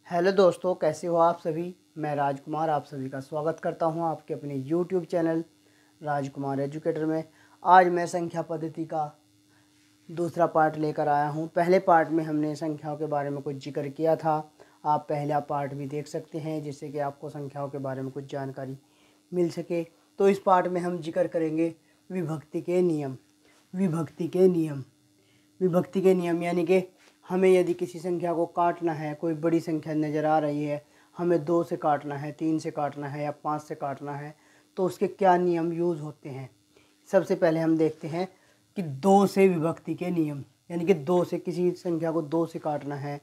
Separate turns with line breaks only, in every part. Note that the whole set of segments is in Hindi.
हेलो दोस्तों, कैसे हो आप सभी। मैं राजकुमार आप सभी का स्वागत करता हूं आपके अपने यूट्यूब चैनल राजकुमार एजुकेटर में। आज मैं संख्या पद्धति का दूसरा पार्ट लेकर आया हूं। पहले पार्ट में हमने संख्याओं के बारे में कुछ जिक्र किया था। आप पहला पार्ट भी देख सकते हैं जिससे कि आपको संख्याओं के बारे में कुछ जानकारी मिल सके। तो इस पार्ट में हम जिक्र करेंगे विभक्ति के नियम। विभक्ति के नियम यानी कि हमें यदि किसी संख्या को काटना है, कोई बड़ी संख्या नज़र आ रही है, हमें 2 से काटना है, 3 से काटना है या 5 से काटना है, तो उसके क्या नियम यूज़ होते हैं। सबसे पहले हम देखते हैं कि 2 से विभक्ति के नियम, यानी कि 2 से किसी संख्या को 2 से काटना है।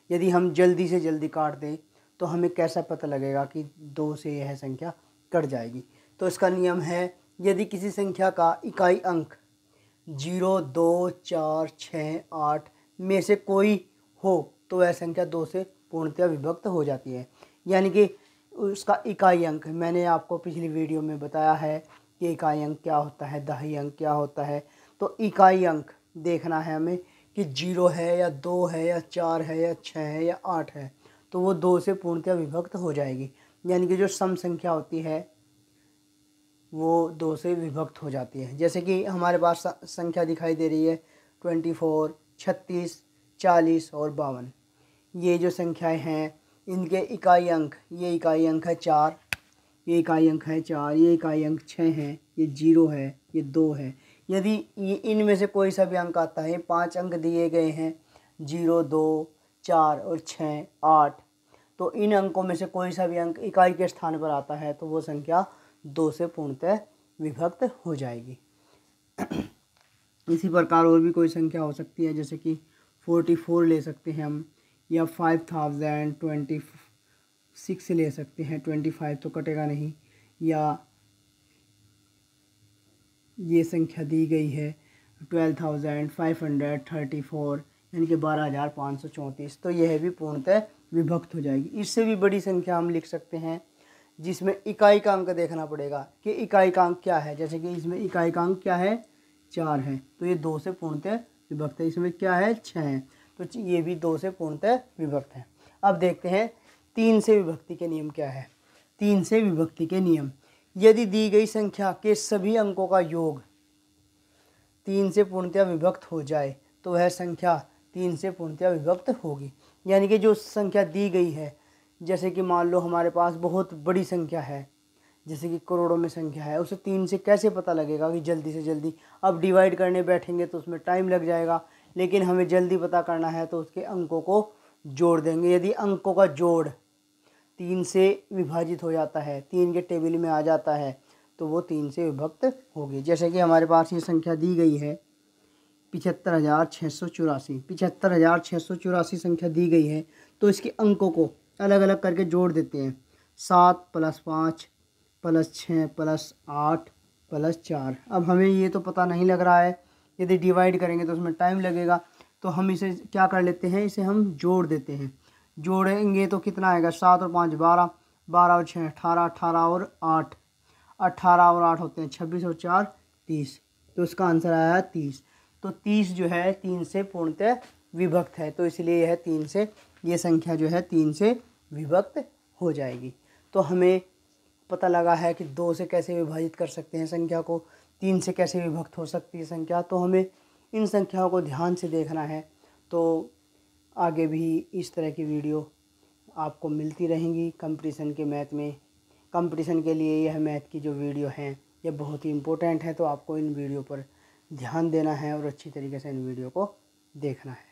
यदि हम जल्दी से जल्दी काट दें तो हमें कैसा पता लगेगा कि 2 से यह संख्या कट जाएगी। तो इसका नियम है, यदि किसी संख्या का इकाई अंक 0, 2, 4, 6, 8 में से कोई हो तो वह संख्या 2 से पूर्णतः विभक्त हो जाती है। यानी कि उसका इकाई अंक, मैंने आपको पिछली वीडियो में बताया है कि इकाई अंक क्या होता है, दहाई अंक क्या होता है। तो इकाई अंक देखना है हमें कि 0 है या 2 है या 4 है या 6 है या 8 है, तो वो 2 से पूर्णतः विभक्त हो जाएगी। यानी कि जो सम संख्या होती है वो 2 से विभक्त हो जाती है। जैसे कि हमारे पास संख्या दिखाई दे रही है 24, 36, 40 और 52। ये जो संख्याएं हैं इनके इकाई अंक, ये इकाई अंक है 4, ये इकाई अंक है 4, ये इकाई अंक 6 है, ये 0 है, ये 2 है। यदि ये इनमें से कोई सा भी अंक आता है, 5 अंक दिए गए हैं 0, 2, 4 और 6, 8, तो इन अंकों में से कोई सा भी अंक इकाई के स्थान पर आता है तो वो संख्या 2 से पूर्णतः विभक्त हो जाएगी। इसी प्रकार और भी कोई संख्या हो सकती है, जैसे कि 44 ले सकते हैं हम, या 5026 ले सकते हैं। 25 तो कटेगा नहीं। या ये संख्या दी गई है 12,534 यानी कि 12,534, तो यह भी पूर्णतः विभक्त हो जाएगी। इससे भी बड़ी संख्या हम लिख सकते हैं जिसमें इकाई का अंक देखना पड़ेगा कि इकाई का अंक क्या है। जैसे कि इसमें इकाई का अंक क्या है, 4 है, तो ये 2 से पूर्णतः विभक्त है। इसमें क्या है, 6 है, तो ये भी 2 से पूर्णतः विभक्त है। अब देखते हैं 3 से विभक्ति के नियम क्या है। 3 से विभक्ति के नियम, यदि दी गई संख्या के सभी अंकों का योग 3 से पूर्णतः विभक्त हो जाए तो वह संख्या 3 से पूर्णतः विभक्त होगी। यानी कि जो संख्या दी गई है, जैसे कि मान लो हमारे पास बहुत बड़ी संख्या है, जैसे कि करोड़ों में संख्या है, उसे 3 से कैसे पता लगेगा कि जल्दी से जल्दी। अब डिवाइड करने बैठेंगे तो उसमें टाइम लग जाएगा, लेकिन हमें जल्दी पता करना है तो उसके अंकों को जोड़ देंगे। यदि अंकों का जोड़ 3 से विभाजित हो जाता है, 3 के टेबल में आ जाता है, तो वो 3 से विभक्त होगी। जैसे कि हमारे पास ये संख्या दी गई है 75,684 संख्या दी गई है, तो इसके अंकों को अलग अलग करके जोड़ देते हैं। 7 + 5 + 6 + 8 + 4। अब हमें ये तो पता नहीं लग रहा है, यदि डिवाइड करेंगे तो उसमें टाइम लगेगा, तो हम इसे क्या कर लेते हैं, इसे हम जोड़ देते हैं। जोड़ेंगे तो कितना आएगा, 7 और 5 12, 12 और 6 18, 18 और 8 18 और 8 होते हैं 26 और 4 30, तो इसका आंसर आया 30। तो 30 जो है 3 से पूर्णतः विभक्त है, तो इसलिए यह 3 से, ये संख्या जो है 3 से विभक्त हो जाएगी। तो हमें पता लगा है कि 2 से कैसे विभाजित कर सकते हैं संख्या को, 3 से कैसे विभक्त हो सकती है संख्या। तो हमें इन संख्याओं को ध्यान से देखना है। तो आगे भी इस तरह की वीडियो आपको मिलती रहेंगी कंपटीशन के मैथ में। कंपटीशन के लिए यह मैथ की जो वीडियो हैं ये बहुत ही इम्पोर्टेंट है, तो आपको इन वीडियो पर ध्यान देना है और अच्छी तरीके से इन वीडियो को देखना है।